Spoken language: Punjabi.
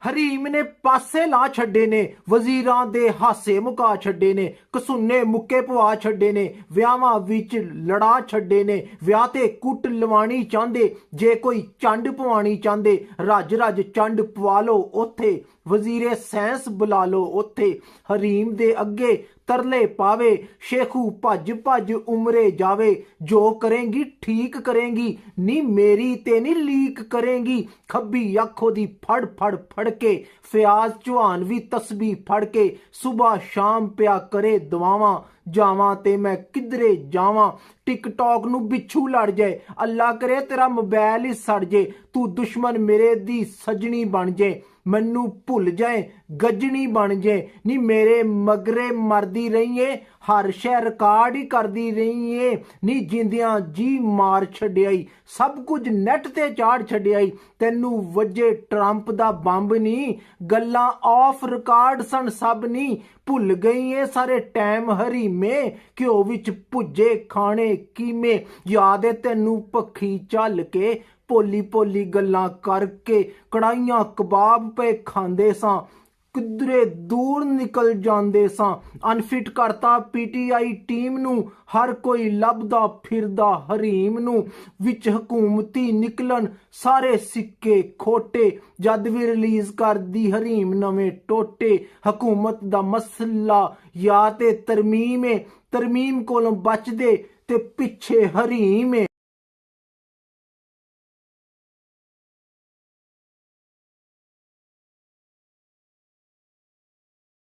ਹਰੀਮ ਨੇ ਪਾਸੇ ਲਾ ਛੱਡੇ ਨੇ, ਵਜ਼ੀਰਾਂ ਦੇ ਹਾਸੇ ਮੁਕਾ ਛੱਡੇ ਨੇ, ਕਸੁੰਨੇ ਮੁੱਕੇ ਪਵਾ ਛੱਡੇ ਨੇ, ਵਿਆਹਾਂ ਵਿੱਚ ਲੜਾ ਛੱਡੇ ਨੇ। ਵਿਆਹ ਤੇ ਕੁੱਟ ਲਵਾਣੀ ਚਾਹੁੰਦੇ, ਜੇ ਕੋਈ ਚੰਡ ਪਵਾਣੀ ਚਾਹੁੰਦੇ, ਰੱਜ ਰੱਜ ਚੰਡ ਪਵਾ ਲਓ ਉੱਥੇ, ਵਜ਼ੀਰੇ ਸੈਂਸ ਬੁਲਾ ਲਓ ਉੱਥੇ। ਹਰੀਮ ਦੇ ਅੱਗੇ ਤਰਲੇ ਪਾਵੇ, ਸ਼ੇਖੂ ਭੱਜ ਭੱਜ ਉਮਰੇ ਜਾਵੇ। ਜੋ ਕਰੇਂਗੀ ਠੀਕ ਕਰੇਂਗੀ, ਨੀ ਮੇਰੀ ਤੇ ਨੀ ਲੀਕ ਕਰੇਂਗੀ। ਖੱਬੀ ਅੱਖ ਉਹਦੀ ਫੜ ਫੜ ਫੜ ਕੇ, ਫਿਆਜ਼ ਚੌਹਾਨ ਵੀ ਤਸਬੀਹ ਫੜ ਕੇ, ਸੁਬਹ ਸ਼ਾਮ ਪਿਆ ਕਰੇ ਦੁਆਵਾਂ। ਜਾਵਾਂ ਤੇ ਮੈਂ ਕਿਧਰੇ ਜਾਵਾਂ, ਟਿਕਟੌਕ ਨੂੰ ਬਿੱਛੂ ਲੜ ਜਾਏ, ਅੱਲਾ ਕਰੇ ਤੇਰਾ ਮੋਬਾਈਲ ਹੀ ਸੜ ਜੇ। ਤੂੰ ਦੁਸ਼ਮਣ ਮੇਰੇ ਦੀ ਸਜਣੀ ਬਣ ਜੇ, ਮੈਨੂੰ ਭੁੱਲ ਜਾਏ ਗੱਜਣੀ ਬਣ ਜੇ। ਨੀ ਮੇਰੇ ਮਗਰੇ ਮਰਦੀ ਰਹੀਏ, ਹਰ ਸ਼ੈ ਰਿਕਾਰਡ ਹੀ ਕਰਦੀ ਰਹੀਏ। ਨੀ ਜਿੰਦਿਆਂ ਜੀ ਮਾਰ ਛੱਡਿਆਈ, ਸਭ ਕੁਝ ਨੈਟ ਤੇ ਚਾੜ ਛੱਡਿਆਈ। ਤੈਨੂੰ ਵੱਜੇ ਟਰੰਪ ਦਾ ਬੰਬ ਨੀ, ਗੱਲਾਂ ਆਫ ਰਿਕਾਰਡ ਸਨ ਸਭ ਨੀ। ਭੁੱਲ ਗਈ ਏ ਸਾਰੇ ਟਾਈਮ ਹਰੀਮੇ, ਘਿਓ ਵਿੱਚ ਭੁੱਜੇ ਖਾਣੇ ਕੀਮੇ। ਯਾਦ ਏ ਤੈਨੂੰ ਪੱਖੀ ਝੱਲ ਕੇ, ਭੋਲੀ ਭੋਲੀ ਗੱਲਾਂ ਕਰਕੇ, ਕੜਾਈਆਂ ਕਬਾਬ ਪਏ ਖਾਂਦੇ ਸਾਂ, ਕਿਧਰੇ ਦੂਰ ਨਿਕਲ ਜਾਂਦੇ ਸਾਂ। ਅਨਫਿਟ ਕਰਤਾ ਪੀਟੀਆਈ ਟੀਮ ਨੂੰ, ਹਰ ਕੋਈ ਲੱਭਦਾ ਫਿਰਦਾ ਹਰੀਮ ਨੂੰ। ਵਿੱਚ ਹਕੂਮਤੀ ਨਿਕਲਣ ਸਾਰੇ ਸਿੱਕੇ ਖੋਟੇ, ਜਦ ਵੀ ਰਿਲੀਜ਼ ਕਰਦੀ ਹਰੀਮ ਨਵੇਂ ਟੋਟੇ। ਹਕੂਮਤ ਦਾ ਮਸਲਾ ਜਾਂ ਤੇ ਤਰਮੀਮ ਏ, ਤਰਮੀਮ ਕੋਲੋਂ ਬਚਦੇ ਤੇ ਪਿੱਛੇ ਹਰੀਮ ਏ।